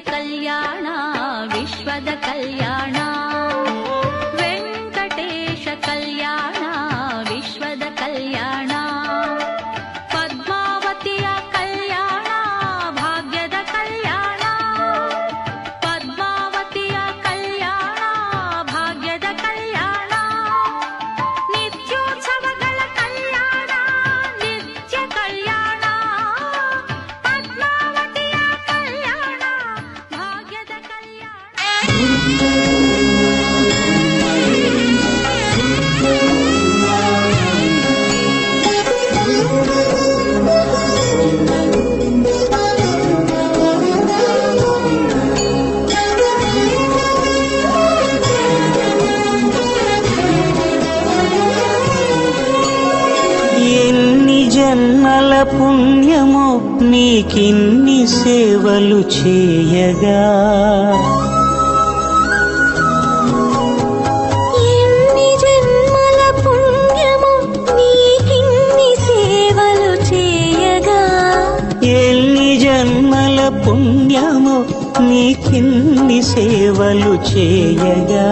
कल्याण विश्वद कल्याण वेंकटेश कल्याण विश्वद कल्याण पद्मावतिय कल्याण भाग्यद कल्याण पद्मावतिय कल्याण भाग्यद कल्याण नित्योत्सवगळ कल्याण नित्य कल्याण पद्मावतिय कल्याण भाग्यद कल्याण ఎన్ని జన్మల పుణ్యమో నీకిన్ని సేవలు చేయగా ఎన్ని జన్మల పుణ్యమో నీకిన్ని సేవలు చేయగా ఎన్ని జన్మల పుణ్యమో నీకిన్ని సేవలు చేయగా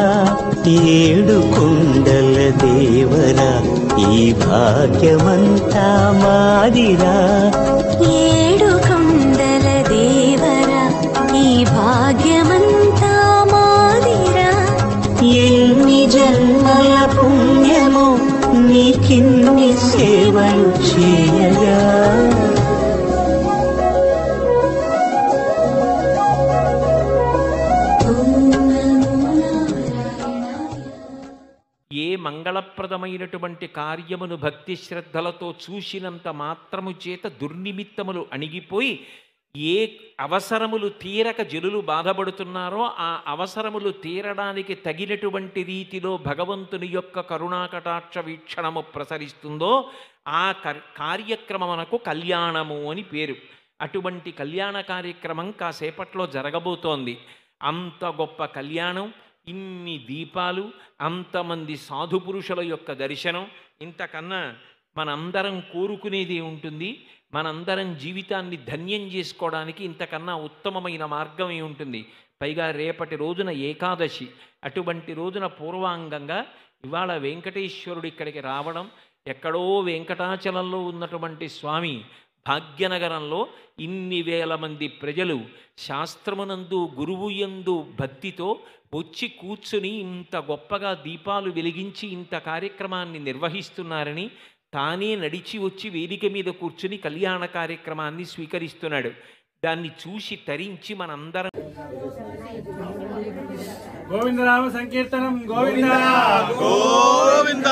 ఏడు కొండల దేవరా ఈ భాగ్యమంతా మాదిరా ఏడు కొండల దేవరా ఈ భాగ్యమంతా మాదిరా ఎన్ని జన్మల పుణ్యమో నీకిన్ని సేవలు చేయగా ఏ మంగళప్రదమైనటువంటి కార్యమును భక్తి శ్రద్ధలతో చూసినంత మాత్రము చేత దుర్నిమిత్తములు అణిగిపోయి ఏ అవసరములు తీరక జనులు బాధపడుతున్నారో ఆ అవసరములు తీరడానికి తగినటువంటి రీతిలో భగవంతుని యొక్క కరుణాకటాక్ష వీక్షణము ప్రసరిస్తుందో ఆ కార్యక్రమమునకు కళ్యాణము అని పేరు. అటువంటి కళ్యాణ కార్యక్రమం కాసేపట్లో జరగబోతోంది. అంత గొప్ప కళ్యాణం, ఇన్ని దీపాలు, అంతమంది సాధుపురుషుల యొక్క దర్శనం, ఇంతకన్నా మనందరం కోరుకునేది ఉంటుంది? మనందరం జీవితాన్ని ధన్యం చేసుకోవడానికి ఇంతకన్నా ఉత్తమమైన మార్గం ఉంటుంది? పైగా రేపటి రోజున ఏకాదశి. అటువంటి రోజున పూర్వాంగంగా ఇవాళ వెంకటేశ్వరుడు ఇక్కడికి రావడం, ఎక్కడో వెంకటాచలంలో ఉన్నటువంటి స్వామి భాగ్యనగరంలో ఇన్ని వేల మంది ప్రజలు శాస్త్రమునందు గురువు యందు భక్తితో వచ్చి కూర్చుని ఇంత గొప్పగా దీపాలు వెలిగించి ఇంత కార్యక్రమాన్ని నిర్వహిస్తున్నారని తానే నడిచి వచ్చి వేదిక మీద కూర్చుని కళ్యాణ కార్యక్రమాన్ని స్వీకరిస్తున్నాడు. దాన్ని చూసి తరించి మనందరం గోవిందనామ సంకీర్తనం గోవింద గోవింద.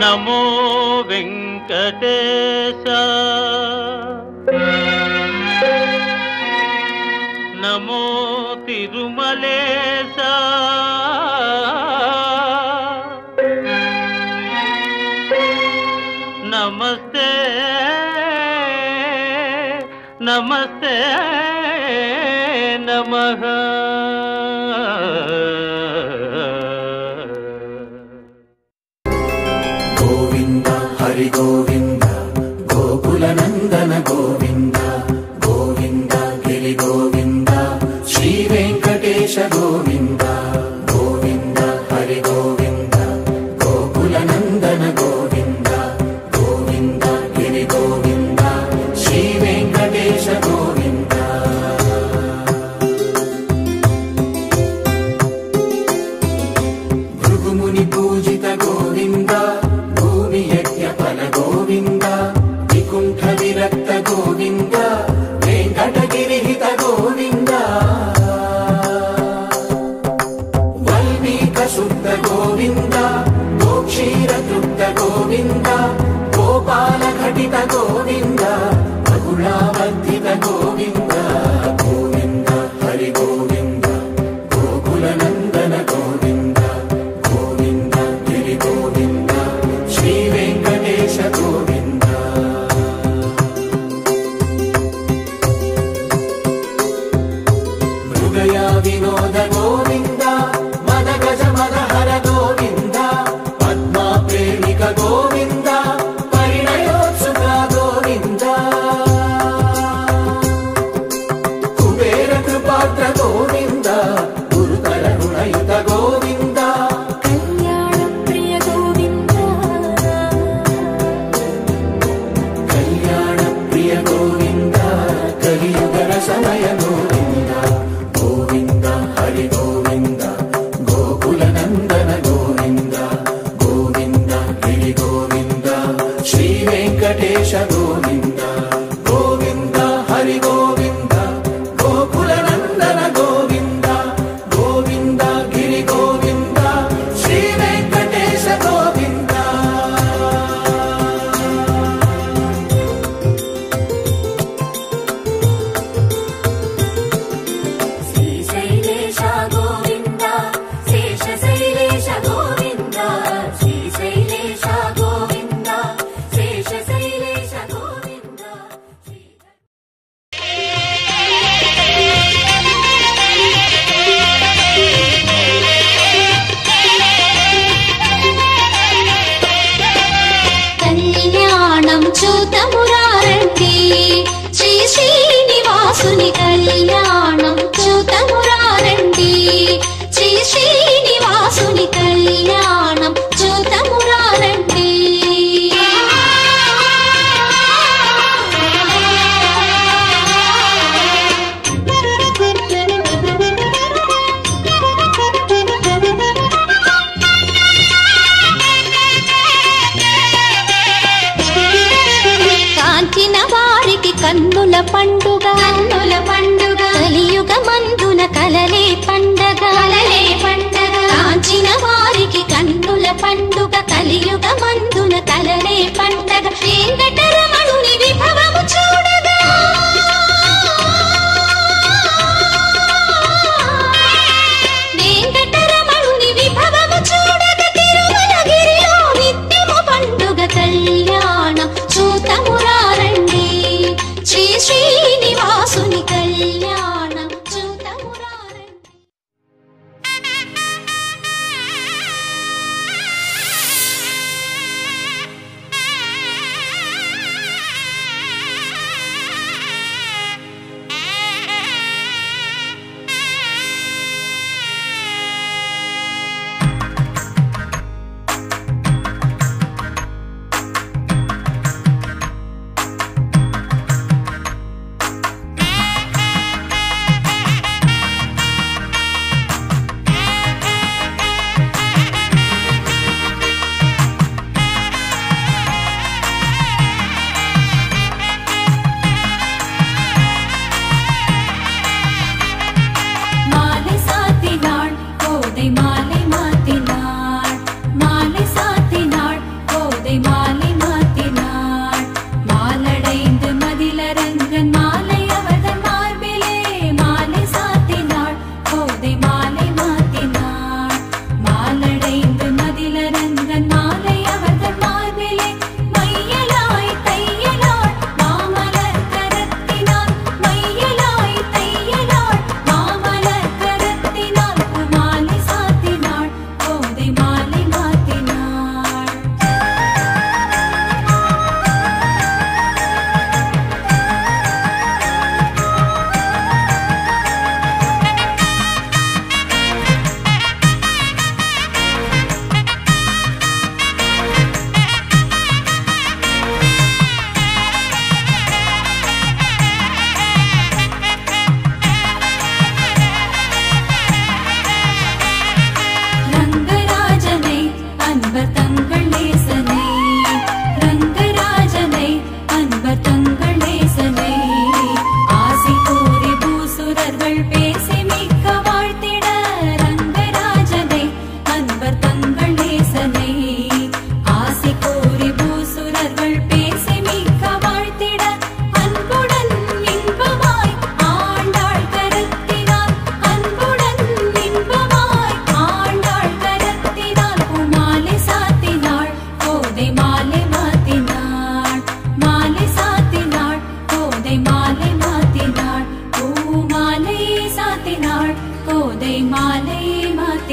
నమో వెంకటేశ నమో తిరుమలేశ నమస్తే నమస్తే నమః. గోవింద హరి గోవింద గోకుల నందన గోవింద గోవింద గిరి గోవింద శ్రీ వెంకటేశ గోవింద గోవింద హరి గోవింద గోకుల నందన గోవింద గోవింద గిరి గోవింద శ్రీ వెంకటేశ గోవింద. భృగుముని పూజిత గోవింద భూమి యజ్ఞ ఫల గోవింద వికుంఠ విరక్త గోవింద వెంకటగిరిహిత గోవింద వల్మీక శుద్ధ గోవింద గోక్షీర తృప్త గోవింద గోపాల ఘటిత గోవింద బహుళావర్ధిత గోవింద గోవింద హరి గోవింద గోకుల నందన గోవింద గోవింద గిరి గోవింద శ్రీ వెంకటేశ గోవింద. మృగయా వినోద గోవింద మద గజ మద హర గోవింద పద్మా ప్రేమిక గోవింద పరిణయోత్సుక గోవింద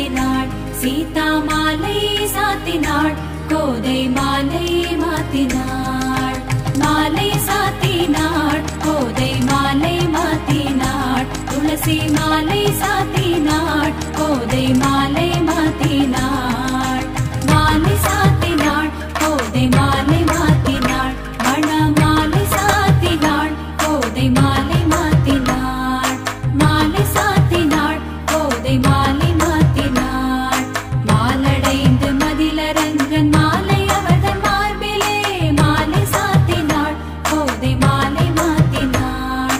சாத்தினாள் சீதா மாலை சாத்தினாள் கோதை மாலை மாத்தினாள் மாலை சாத்தினாள் கோதை மாலை மாத்தினாள் துளசி மாலை சாத்தினாள் கோதை மாலை மாத்தினாள் மாலை சாத்தினாள் கோதை மாலை மாத்தினாள் மண மாலை சாத்தினாள் கோதை மாலை மாத்தினாள் மாலை சாத்தினாள் கோதை மாலை மாத்தினாள் மாலடைந்து மதிலரங்கன் மாலை அவர்தன் மார்பிலே மாலை சாத்தினாள் கோதை மாலை மாத்தினாள்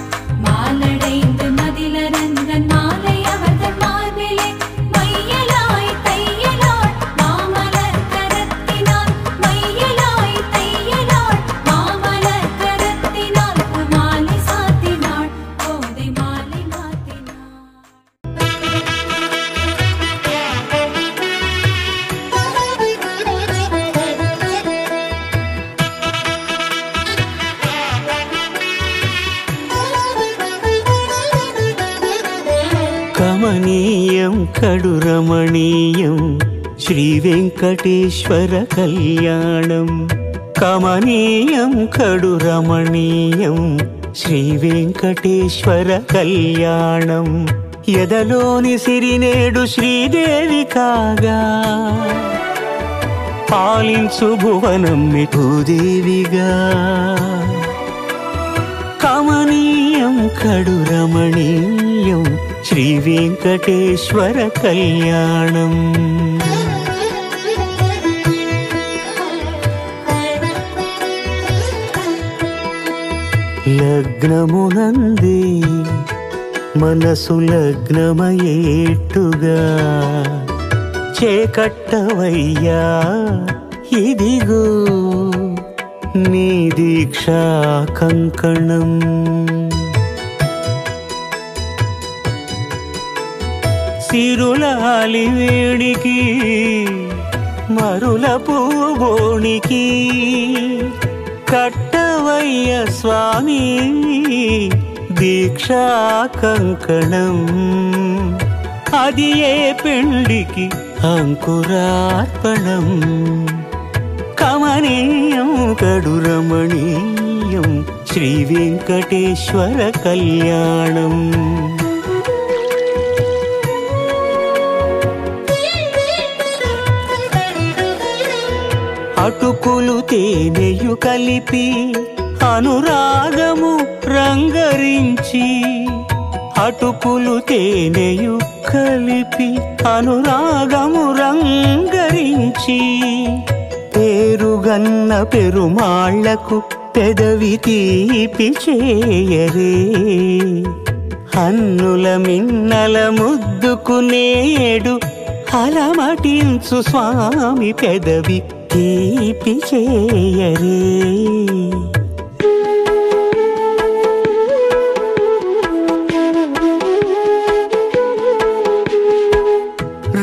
மாலடைந்து மதிலரங்கன் மாலை அவர்தன் மார்பிலே மையலாய் தையலாள் மாமலர் கரத்தினாள் மையலாய் தையலாள் மாமலர் கரத்தினாள் மாலை சாத்தினாள் கோதை மாலை மாத்தினாள் కమనీయం కడురమణీయం శ్రీ వెంకటేశ్వర కళ్యాణం కమనీయం కడురమణీయం శ్రీ వెంకటేశ్వర కళ్యాణం ఎదలోని సిరినేడు శ్రీదేవి కాగా పాలించు భువనం భూదేవిగా కమనీయం కడురమణీయం శ్రీ వెంకటేశ్వర కళ్యాణం లగ్నమునందే మనసు లగ్నమయేట్టుగా చేకట్టవయ్యా ఇదిగో నీ దీక్షా కంకణం సిరులాలి వేడికి మరుల పూబోనికి కట్టవయ్య స్వామి దీక్షా కంకణం అది ఏ పెళ్లికి అంకురార్పణం కమనీయం కడురమణీయం శ్రీ వెంకటేశ్వర కళ్యాణం అటుకులు తేనెయు కలిపి అనురాగము రంగరించి అటుకులు తేనెయు కలిపి అనురాగము రంగరించి పేరుగన్న పెరుమాళ్లకు పెదవి తీపి చేయరే అన్నుల మిన్నల ముద్దుకు నేడు అలమటించు స్వామి పెదవి తీపి చేయరే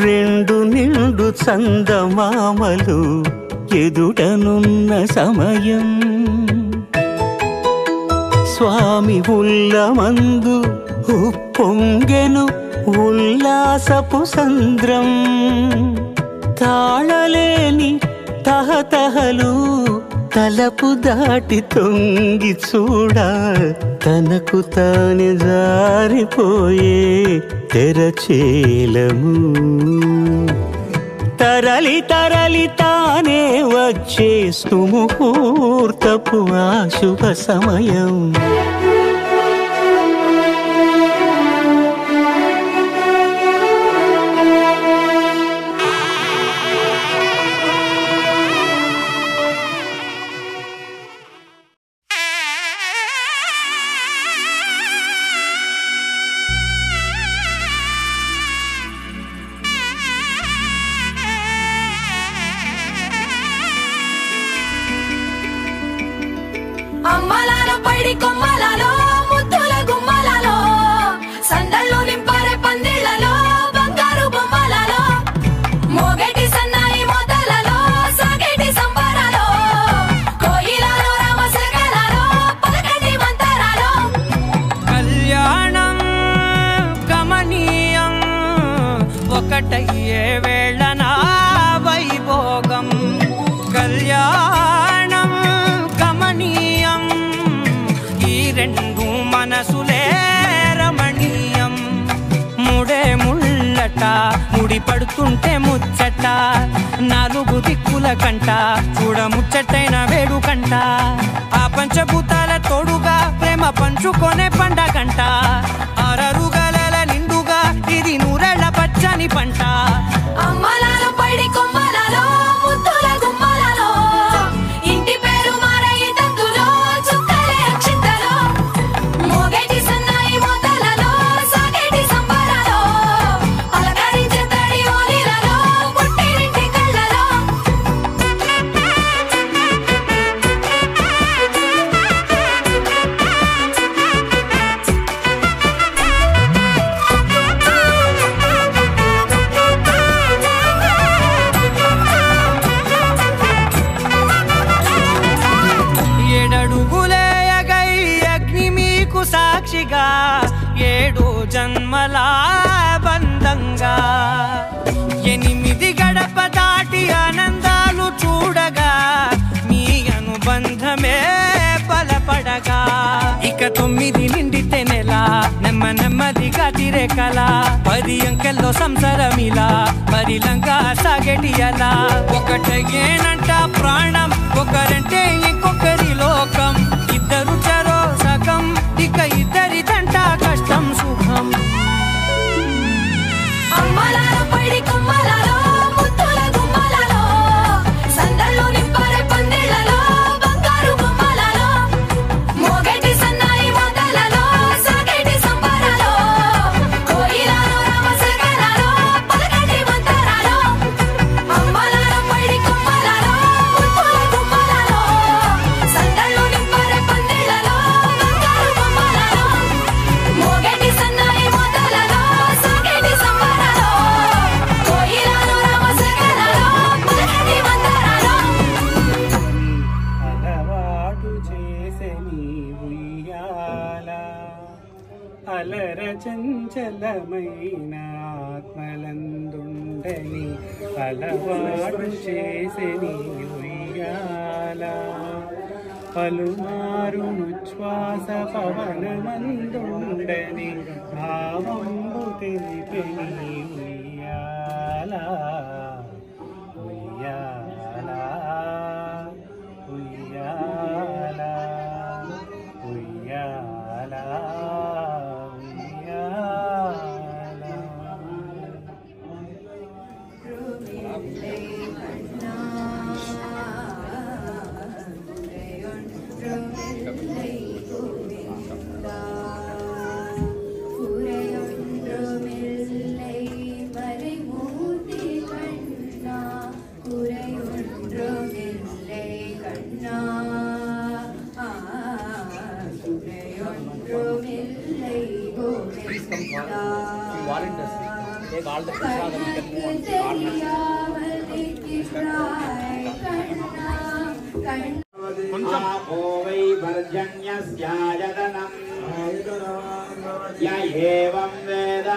రెండు నిండు చందమామలు ఎదుటనున్న సమయం స్వామి ఉల్లమందు ఉప్పొంగెను ఉల్లాసపు సంద్రం తాళలేని తహతహలు తలపు దాటి తొంగి చూడ తనకు తానే జారిపోయే తెరచేలము తరలి తరలి తానే వచ్చేస్తు ముహూర్తపు ఆ శుభ సమయం అమ్మలార పడి కొమ్మలార ఒకటయ్యే వేళన వైభోగం కళ్యాణం కమనీయం ఈ రెండు మనసులే రమణీయం ముడే ముళ్ళట ముడి పడుతుంటే ముచ్చట నాలుగు దిక్కుల కంట చూడ ముచ్చటైన వేడుకంట ఆ పంచభూతాల తోడుగా ప్రేమ పంచుకొనే పండగంట ఆరరుగల నిండుగా ఇది నూరెళ్ళ పచ్చని పంట అమ్మలాలో పడి కొమ్మలలో ముద్దుల గుమ్మలలో ఇంటి పేరు మారయి తందులో చుక్కలే అక్షింతలో మోగేటి సన్నాయి మోతలలో సాగేటి సంబరాలో పలకరించే తడి ఓలిలలో పుట్టినింటి కళ్ళలో ఏడడుగులేయగై అగ్ని మీకు సాక్షిగా 7 జన్మల బంధంగా 8 గడప దాటి ఆనందాలు చూడగా మీ అనుబంధమే బలపడగా ఇక 9 నిండితే నెల నెమ్మదిగా తిరే కల 10 అంకెల్లో సంసారమిలా పరిలంగా సాగేటి అలా ఒకటేనంట ప్రాణం ఒకరంటే ఇంకొకరి లోకం ఇద్దరు చరో సగం ఇక ఇద్దరిదంట కష్టం సుఖం అమ్మలాలో పడి కొమ్మలలో ముద్దుల గుమ్మలలో సందళ్ళు నింపరే పందిళ్ళలో బంగారు గుమ్మలలో మోగేటి సన్నాయి మోతలలో సాగేటి సంబరాలో కోయిలలో రామశేఖరాలో పలకటి మంతరాలో అమ్మలాలో పడి కొమ్మలలో ముద్దుల గుమ్మలలో సందళ్ళు నింపరే పందిళ్ళలో బంగారు గుమ్మలలో మోగేటి సన్నాయి మోతలలో సాగేటి సంబరాలో కోయిలలో రామశేఖరాలో పలకటి మంతరాలో అలవాటు చేసే నీ ఉయ్యాల అలర చంచలమైన ఆత్మలందుండని అలవాటు చేసే నీ ఉయ్యాల పలుమారును శ్వాస పవనమందుండని భావంబు తెలిపే నీ ఉయ్యాల ఉయ్యాల ఉయ్యాల ఉయ్యాల वै वर्जन्यस्यायतनम् य एवं वेद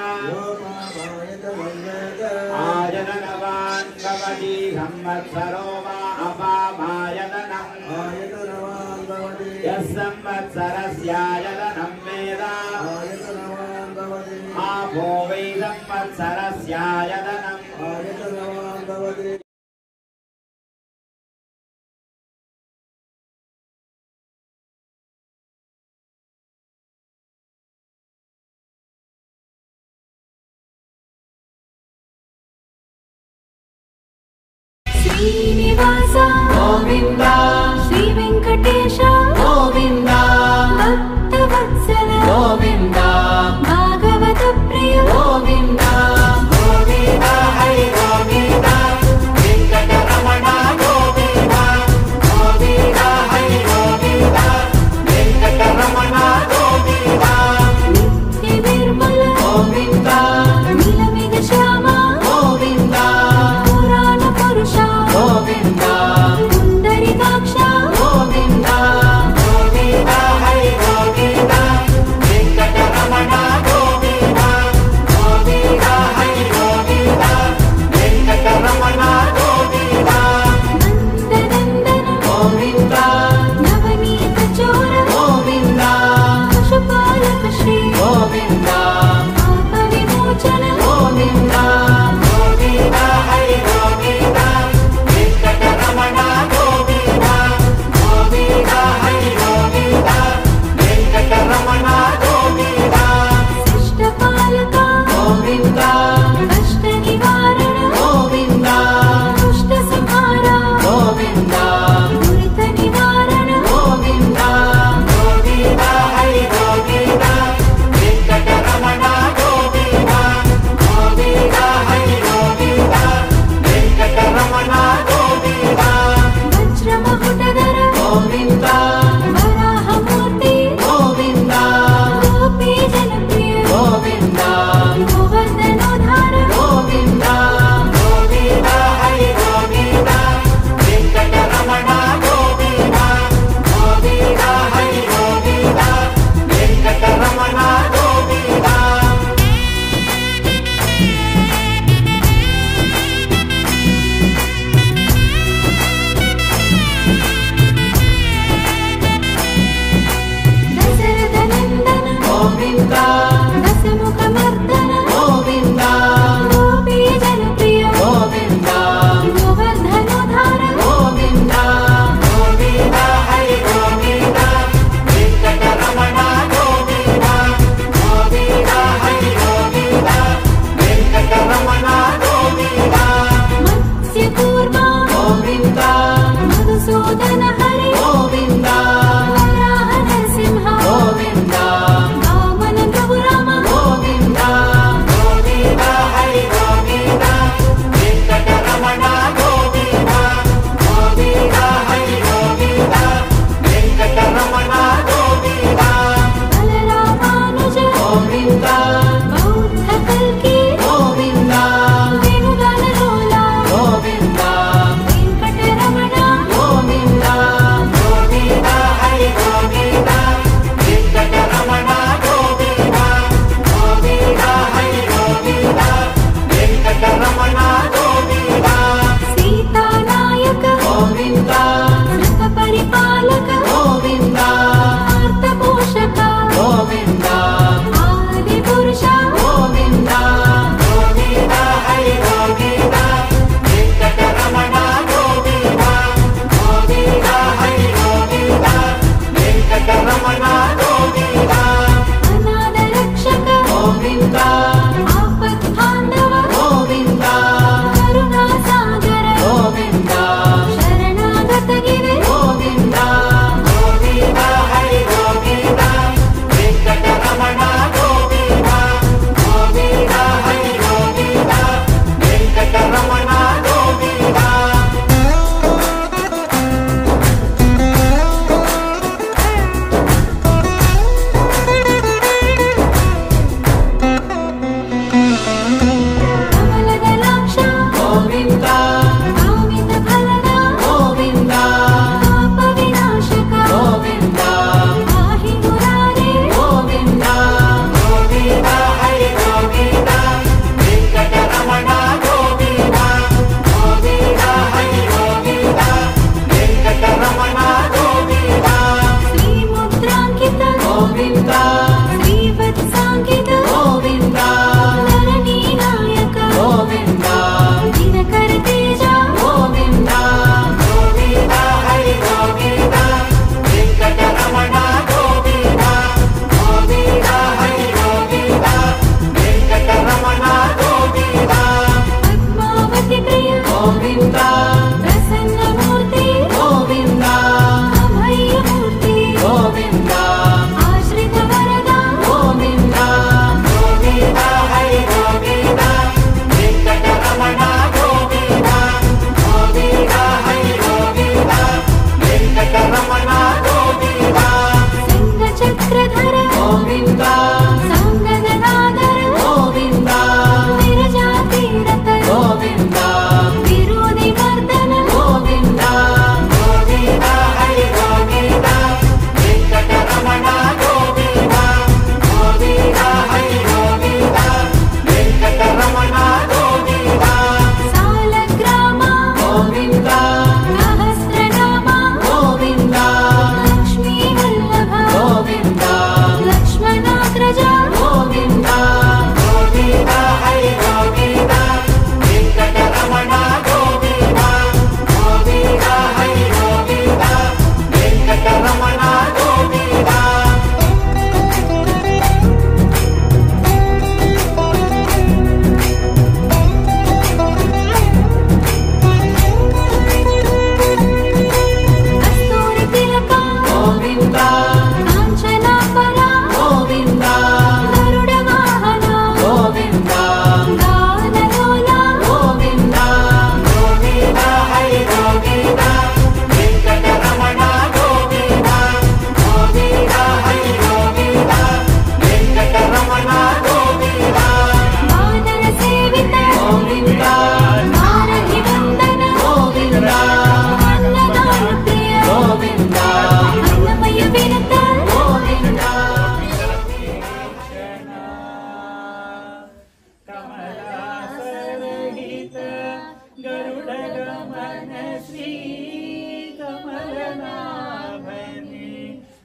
आयतनवान् भवति संवत्सरो वा अपामायतनम् यः संवत्सरस्यायतनं वेद आपो वै संवत्सरस्यायतनम् శ్రీనివాస గోవింద శ్రీ వెంకటేశ గోవింద భక్తవత్సల గోవింద భాగవత ప్రియ గోవింద గోవింద హరి గోవింద వెంకటరమణ గోవింద గోవింద హరి గోవింద వెంకటరమణ గోవింద నిత్య నిర్మల గోవింద నీలమేఘ శ్యామ గోవింద పురాణ పురుష గోవింద సుందరిగా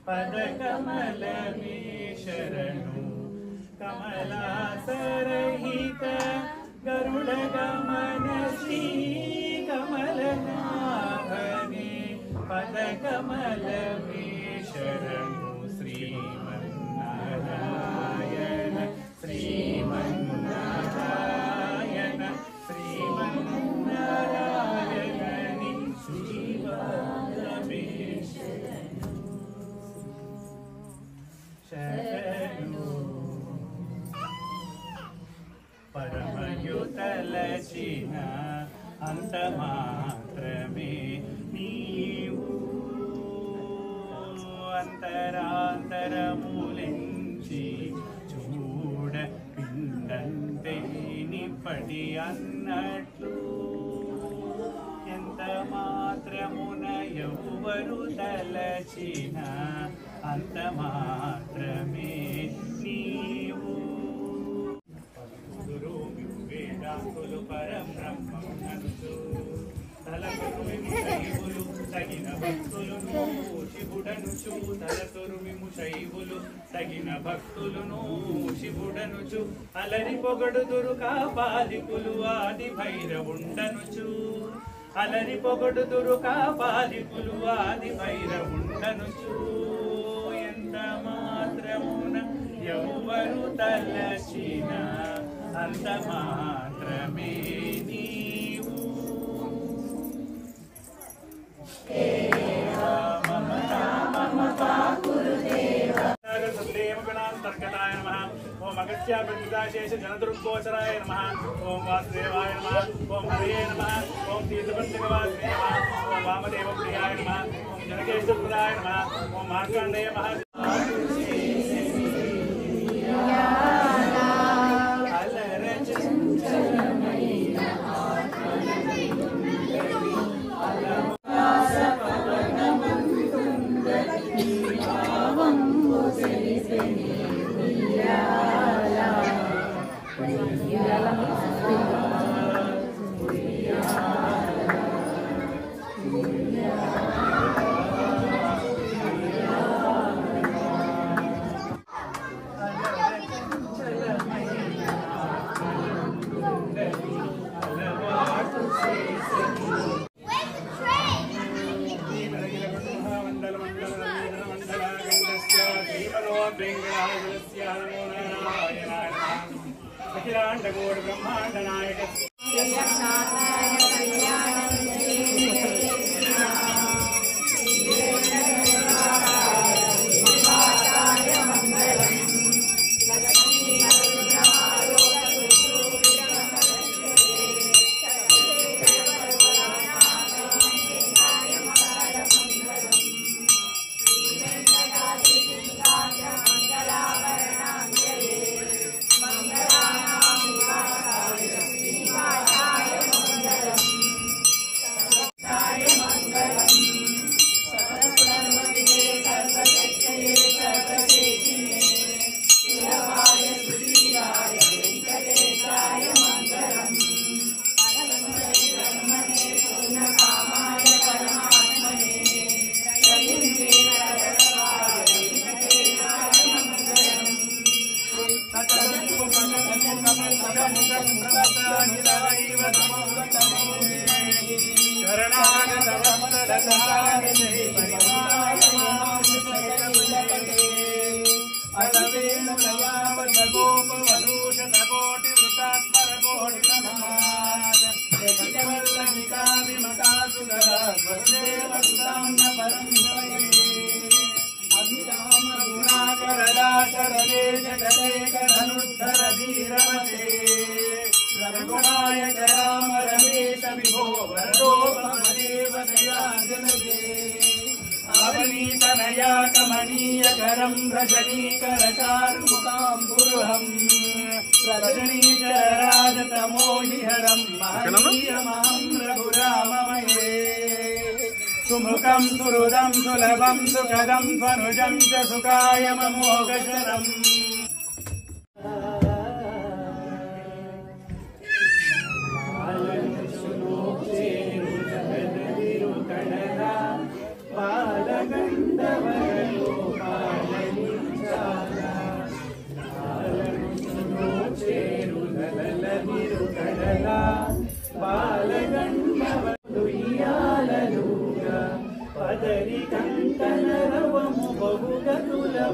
పదకమలమే శరణు కమలాసరహిత గరుడ గమన శ్రీ కమలనాభనే పదకమలమే శరణు శ్రీమన్నారాయణ శ్రీమన్నారాయణ శ్రీమన్నారాయణని శ్రీవాదమే శరణు పరమయుతలచిన అంత మాత్రమే నీవు అంతరాంతరములించి చూడ పిండంతే నిప్పటి అన్నట్లు ఎంత మాత్రమున ఎవ్వరు తలచిన అంత మాత్రమే నీవు వేదాంతులు పరబ్రహ్మమునందు తలకొరుమిము శైవులు తగిన భక్తులును శివుడనుచు తలకొరుమిము శైవులు తగిన భక్తులును శివుడనుచు అలరి పొగడుదురు కాపాలికులు ఆది భైరవుండనుచు అలరి పొగడుదురు కాపాలికులు ఆది భైరవుండనుచు ఎంత మాత్రమున ఎవ్వరు తలచిన అంత మాత్రమే నీవు సద్దేవగణాంతర్గతాయ నమః ఓం అగత్యాశేష జనదుర్గోచరాయ నమః ఓం వాసుదేవాయ నమః ఓం హరయే నమః ఓం తీర్థపంచకవాసినే నమః ఓం వామదేవ ప్రియాయ నమః ఓం జనకేశప్రదాయ నమః ఓం మార్కండేయ మహా అఖిలాండకోటి బ్రహ్మాండ నాయక కమనీయకరం రజనీకరచారుముఖాంబురుహం రజనీకరరాజతమోహిహరం మహనీయమహం రఘురామమయే సుముఖం సుహృదం సులభం సుఖదం స్వనుజం చ సుఖాయ మమోఘశరం బాలగంధవరలోక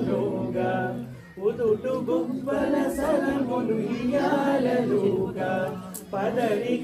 మ్రోగా ఉదుటు గుబ్బల సరములు ఇయాలలుగా పదరి